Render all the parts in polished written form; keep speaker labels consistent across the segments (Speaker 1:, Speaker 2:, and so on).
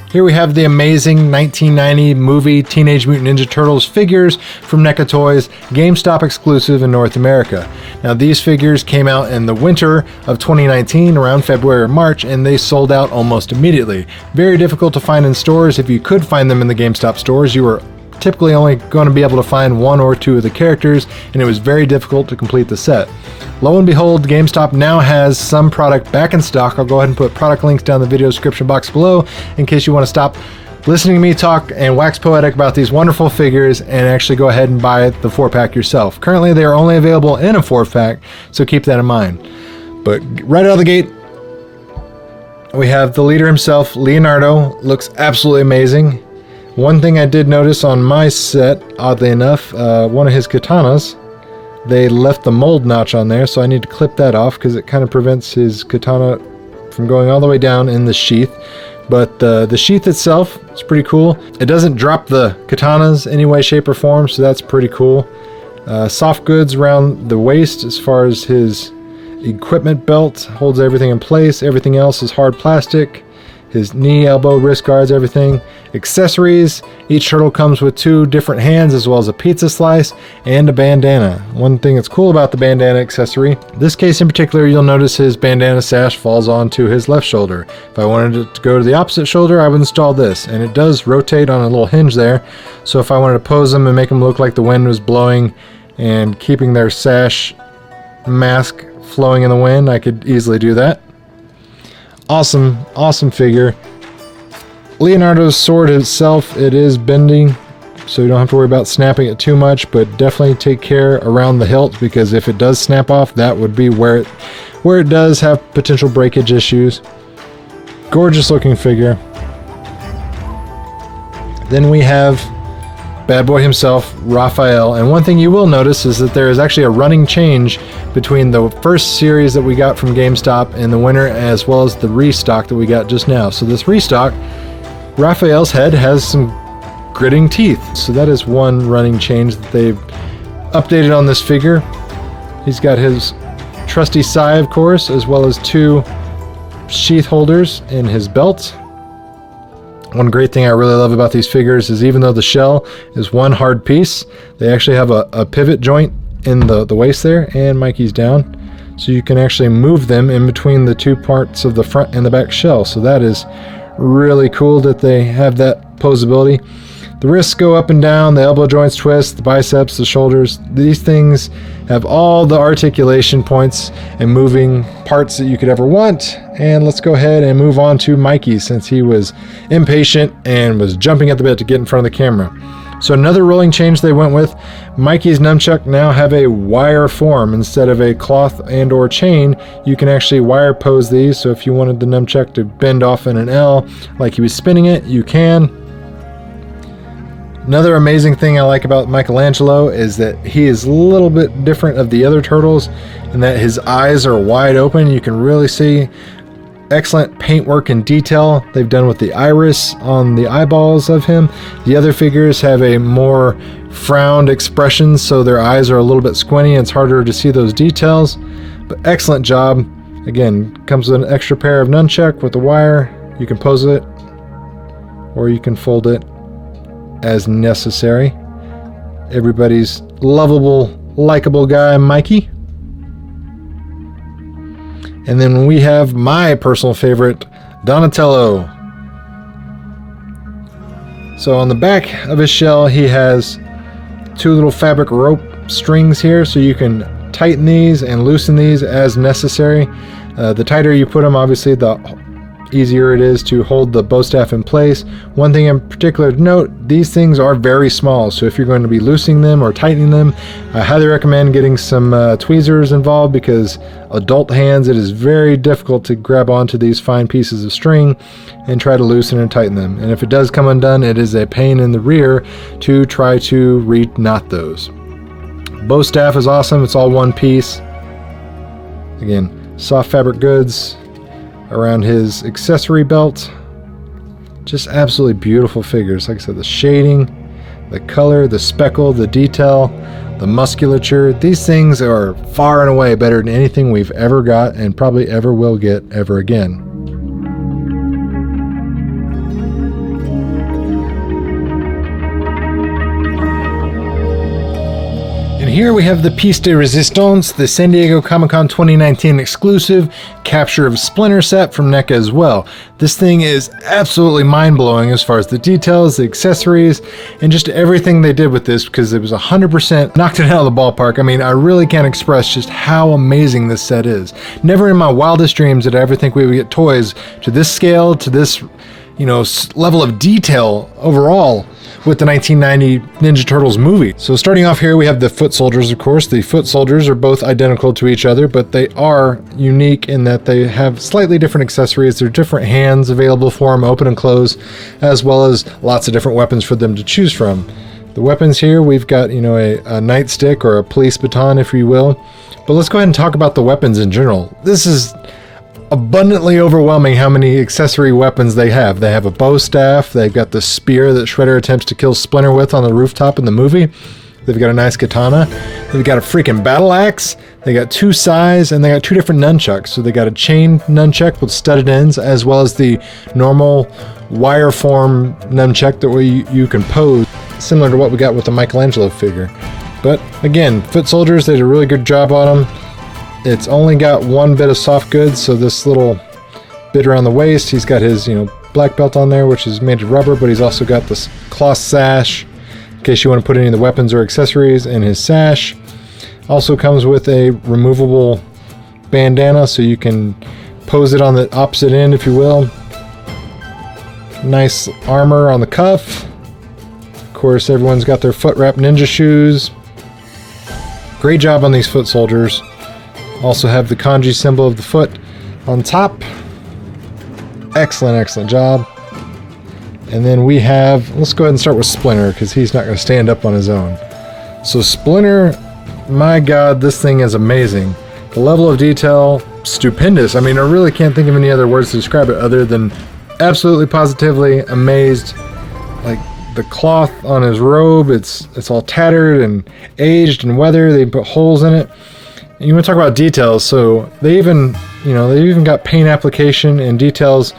Speaker 1: Here we have the amazing 1990 movie Teenage Mutant Ninja Turtles figures from NECA Toys, GameStop exclusive in North America. Now these figures came out in the winter of 2019, around February or March, and they sold out almost immediately. Very difficult to find in stores. If you could find them in the GameStop stores, you were typically only going to be able to find one or two of the characters, and it was very difficult to complete the set. Lo and behold, GameStop now has some product back in stock. I'll go ahead and put product links down in the video description box below in case you want to stop listening to me talk and wax poetic about these wonderful figures and actually go ahead and buy the 4-pack yourself. Currently, they are only available in a 4-pack, so keep that in mind. But right out of the gate, we have the leader himself, Leonardo. Looks absolutely amazing. One thing I did notice on my set, oddly enough, one of his katanas, they left the mold notch on there, so I need to clip that off because it kind of prevents his katana from going all the way down in the sheath. But the sheath itself is pretty cool. It doesn't drop the katanas any way, shape, or form, so that's pretty cool. Soft goods around the waist as far as his equipment belt, holds everything in place. Everything else is hard plastic. His knee, elbow, wrist guards, everything. Accessories. Each turtle comes with 2 different hands as well as a pizza slice and a bandana. One thing that's cool about the bandana accessory, this case in particular, you'll notice his bandana sash falls onto his left shoulder. If I wanted it to go to the opposite shoulder, I would install this, and it does rotate on a little hinge there. So if I wanted to pose them and make them look like the wind was blowing and keeping their sash mask flowing in the wind, I could easily do that. Awesome, awesome figure. Leonardo's sword itself, it is bending, so you don't have to worry about snapping it too much, but definitely take care around the hilt, because if it does snap off, that would be where it does have potential breakage issues. Gorgeous looking figure. Then we have bad boy himself, Raphael, and one thing you will notice is that there is actually a running change between the first series that we got from GameStop in the winter as well as the restock that we got just now. So this restock, Raphael's head has some gritting teeth, so that is one running change that they've updated on this figure. He's got his trusty sai, of course, as well as 2 sheath holders in his belt. One great thing I really love about these figures is even though the shell is one hard piece, they actually have a pivot joint in the waist there, and Mikey's down. So you can actually move them in between the 2 parts of the front and the back shell. So that is really cool that they have that posability. The wrists go up and down, the elbow joints twist, the biceps, the shoulders. These things have all the articulation points and moving parts that you could ever want. And let's go ahead and move on to Mikey, since he was impatient and was jumping at the bit to get in front of the camera. So another rolling change they went with, Mikey's nunchuck now have a wire form instead of a cloth and or chain. You can actually wire pose these, so if you wanted the nunchuck to bend off in an L like he was spinning it, you can. Another amazing thing I like about Michelangelo is that he is a little bit different of the other turtles in that his eyes are wide open. You can really see excellent paintwork and detail they've done with the iris on the eyeballs of him. The other figures have a more frowned expression, so their eyes are a little bit squinty and it's harder to see those details. But excellent job. Again, comes with an extra pair of nunchuck with the wire. You can pose it or you can fold it as necessary. Everybody's lovable, likable guy, Mikey. And then we have my personal favorite, Donatello. So on the back of his shell, he has 2 little fabric rope strings here, so you can tighten these and loosen these as necessary. The tighter you put them, obviously, the easier it is to hold the bow staff in place. One thing in particular to note, these things are very small, so if you're going to be loosening them or tightening them, I highly recommend getting some tweezers involved, because adult hands, it is very difficult to grab onto these fine pieces of string and try to loosen and tighten them. And if it does come undone, it is a pain in the rear to try to re-knot those. Bow staff is awesome. It's all one piece. Again, soft fabric goods around his accessory belt. Just absolutely beautiful figures. Like I said, the shading, the color, the speckle, the detail, the musculature. These things are far and away better than anything we've ever got and probably ever will get ever again. here we have the piece de resistance, the San Diego Comic-Con 2019 exclusive Capture of Splinter set from NECA as well. This thing is absolutely mind-blowing as far as the details, the accessories, and just everything they did with this, because it was 100% knocked it out of the ballpark. I mean, I really can't express just how amazing this set is. Never in my wildest dreams did I ever think we would get toys to this scale, to this, you know, level of detail overall with the 1990 Ninja Turtles movie. So starting off here, we have the foot soldiers, of course. The foot soldiers are both identical to each other, but they are unique in that they have slightly different accessories. There are different hands available for them, open and close, as well as lots of different weapons for them to choose from. The weapons here, we've got, you know, a nightstick or a police baton, if you will. But let's go ahead and talk about the weapons in general. This is abundantly overwhelming how many accessory weapons they have. They have a bow staff, they've got the spear that Shredder attempts to kill Splinter with on the rooftop in the movie. They've got a nice katana. They've got a freaking battle axe. They got two sais, and they got two different nunchucks. So they got a chain nunchuck with studded ends, as well as the normal wire form nunchuck that you can pose, similar to what we got with the Michelangelo figure. But again, foot soldiers, they did a really good job on them. It's only got one bit of soft goods, so this little bit around the waist, he's got his, you know, black belt on there, which is made of rubber, but he's also got this cloth sash in case you want to put any of the weapons or accessories in his sash. Also comes with a removable bandana, so you can pose it on the opposite end, if you will. Nice armor on the cuff. Of course, everyone's got their foot wrap ninja shoes. Great job on these foot soldiers. Also have the kanji symbol of the foot on top. Excellent, excellent job. And then we have, let's go ahead and start with Splinter, because he's not going to stand up on his own. So Splinter, my god, this thing is amazing. The level of detail, stupendous. I mean, I really can't think of any other words to describe it other than absolutely positively amazed. Like, the cloth on his robe, it's all tattered and aged and weathered. They put holes in it. You want to talk about details, so they even got paint application and details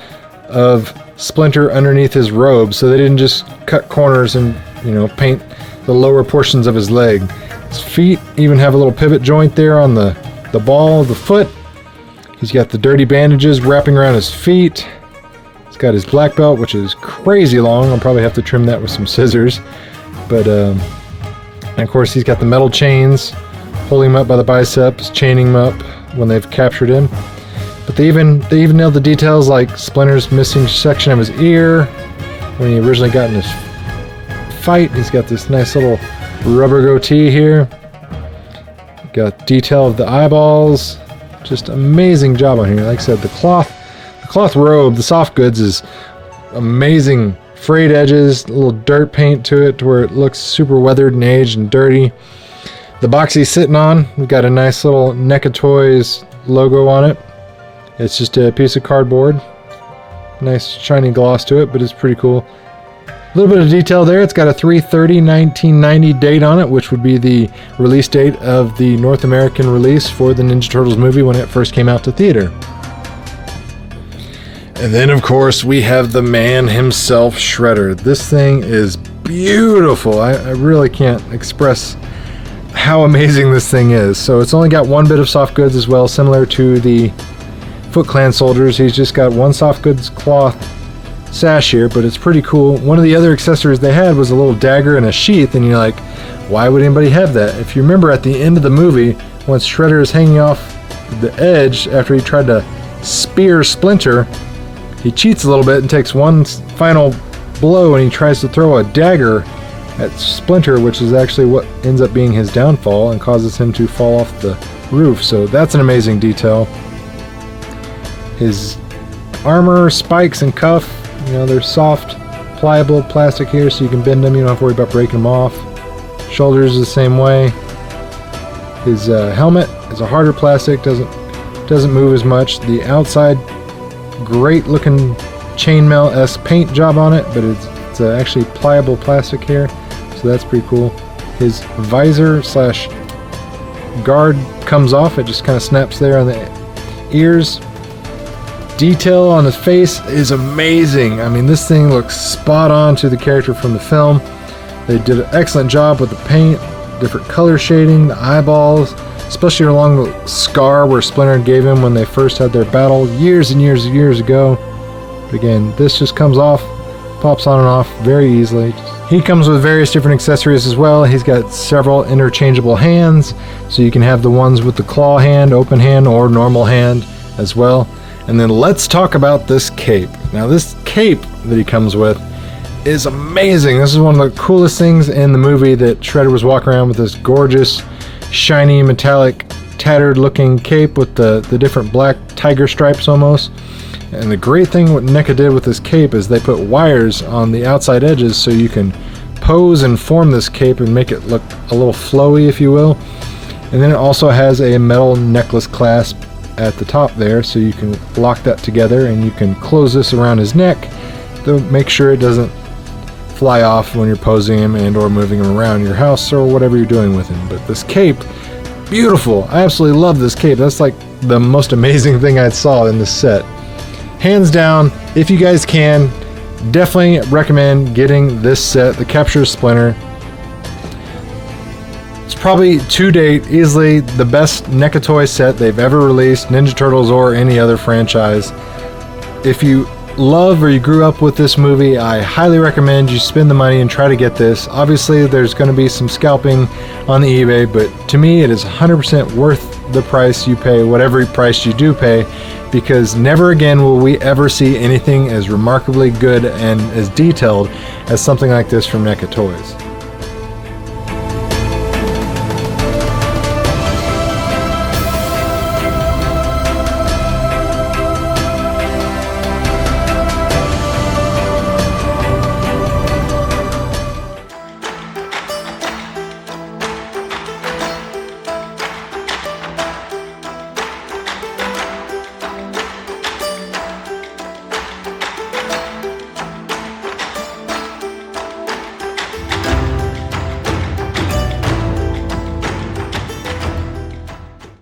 Speaker 1: of Splinter underneath his robe, so they didn't just cut corners and, you know, paint the lower portions of his leg. His feet even have a little pivot joint there on the ball of the foot. He's got the dirty bandages wrapping around his feet. He's got his black belt, which is crazy long. I'll probably have to trim that with some scissors. But, and of course, he's got the metal chains holding him up by the biceps, chaining him up when they've captured him. But they even nailed the details, like Splinter's missing section of his ear when he originally got in his fight. He's got this nice little rubber goatee here. Got detail of the eyeballs. Just amazing job on here. Like I said, the cloth robe, the soft goods, is amazing. Frayed edges, a little dirt paint to it to where it looks super weathered and aged and dirty. The box he's sitting on, we've got a nice little NECA Toys logo on it. It's just a piece of cardboard. Nice shiny gloss to it, but it's pretty cool. A little bit of detail there. It's got a 3/30/1990 date on it, which would be the release date of the North American release for the Ninja Turtles movie when it first came out to theater. And then, of course, we have the man himself, Shredder. This thing is beautiful. I really can't express how amazing this thing is. So it's only got one bit of soft goods as well, similar to the Foot Clan soldiers. He's just got one soft goods cloth sash here, but it's pretty cool. One of the other accessories they had was a little dagger and a sheath, and you're like, why would anybody have that? If you remember at the end of the movie, once Shredder is hanging off the edge after he tried to spear Splinter, he cheats a little bit and takes one final blow, and he tries to throw a dagger at Splinter, which is actually what ends up being his downfall and causes him to fall off the roof. So that's an amazing detail. His armor, spikes, and cuff, you know, they're soft, pliable plastic here, so you can bend them. You don't have to worry about breaking them off. Shoulders the same way. His helmet is a harder plastic, doesn't move as much. The outside, great looking chainmail-esque paint job on it, but it's actually pliable plastic here, so that's pretty cool. His visor slash guard comes off. It just kind of snaps there on the ears. Detail on his face is amazing. I mean, this thing looks spot on to the character from the film. They did an excellent job with the paint. different color shading, the eyeballs, especially along the scar where Splinter gave him when they first had their battle years and years and years ago. But again, this just comes off, pops on and off very easily. He comes with various different accessories as well. He's got several interchangeable hands, so you can have the ones with the claw hand, open hand, or normal hand as well. And then let's talk about this cape. Now this cape that he comes with is amazing. This is one of the coolest things in the movie, that Shredder was walking around with this gorgeous, shiny, metallic, tattered looking cape with the different black tiger stripes almost. And the great thing what NECA did with this cape is they put wires on the outside edges so you can pose and form this cape and make it look a little flowy, if you will. And then it also has a metal necklace clasp at the top there, so you can lock that together and you can close this around his neck to make sure it doesn't fly off when you're posing him and or moving him around your house or whatever you're doing with him. But this cape, beautiful. I absolutely love this cape. That's like the most amazing thing I saw in this set. Hands down, if you guys can, definitely recommend getting this set, the Capture of Splinter. It's probably to date easily the best NECA toy set they've ever released, Ninja Turtles or any other franchise. If you love or you grew up with this movie, I highly recommend you spend the money and try to get this. Obviously there's going to be some scalping on the eBay, but to me it is 100% worth the price you pay, whatever price you do pay, because never again will we ever see anything as remarkably good and as detailed as something like this from NECA Toys.